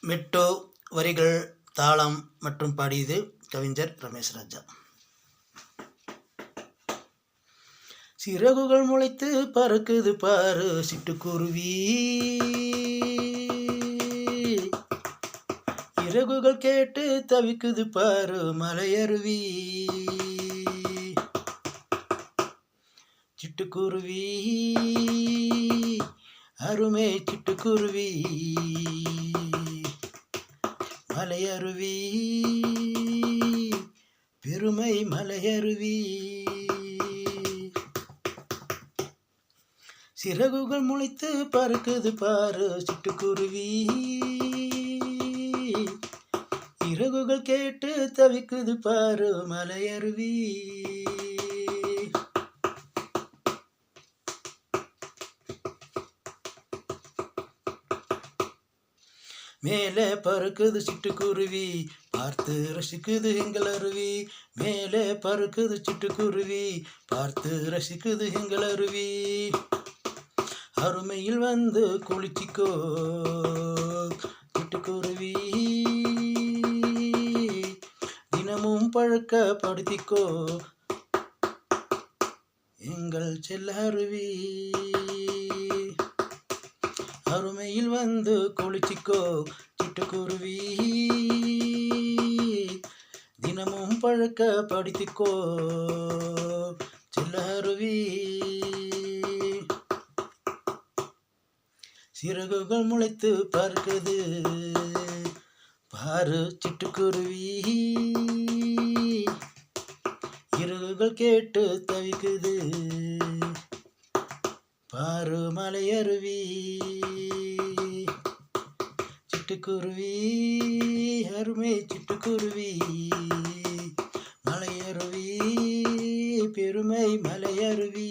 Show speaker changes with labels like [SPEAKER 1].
[SPEAKER 1] மெட்டோ வரிகள் தாளம் மற்றும் பாடியது கவிஞர் ரமேஷ் ராஜா. சிறகுகள் முளைத்து பறக்குது பாரு சிட்டுக்குருவி, இறகுகள் கேட்டு தவிக்குது பாரு மலையருவி. சிட்டுக்குருவி அருமை சிட்டுக்குருவி, மலையருவி பெருமை மலையருவி. சிறகுகள் முளைத்து பறக்குது பாரு சிட்டுக்குருவி, இறகுகள் கேட்டு தவிக்குது பாரு மலையருவி. மேலே பறக்குது சிட்டுக்குருவி, பார்த்து ரசிக்குது எங்கள் அருவி. மேலே பறக்குது சிட்டுக்குருவி, பார்த்து ரசிக்குது எங்கள் அருவி. அருமையில் வந்து குளிச்சிக்கோ சிட்டுக்குருவி, தினமும் பழக்கப்படுத்திக்கோ எங்கள் செல்ல அருவி. அருமையில் வந்து குளிச்சிக்கோ சிட்டுக்குருவி, தினமும் பழக்கப்படுத்திக்கோ செல்ல அருவி. சிறகுகள் முளைத்து பறக்குது பாரு சிட்டுக்குருவி, இறகுகள் கேட்டு தவிக்குது பாரு மலையருவி. சிட்டுக்குருவி அருமை சிட்டுக்குருவி, மலையருவி பெருமை மலையருவி.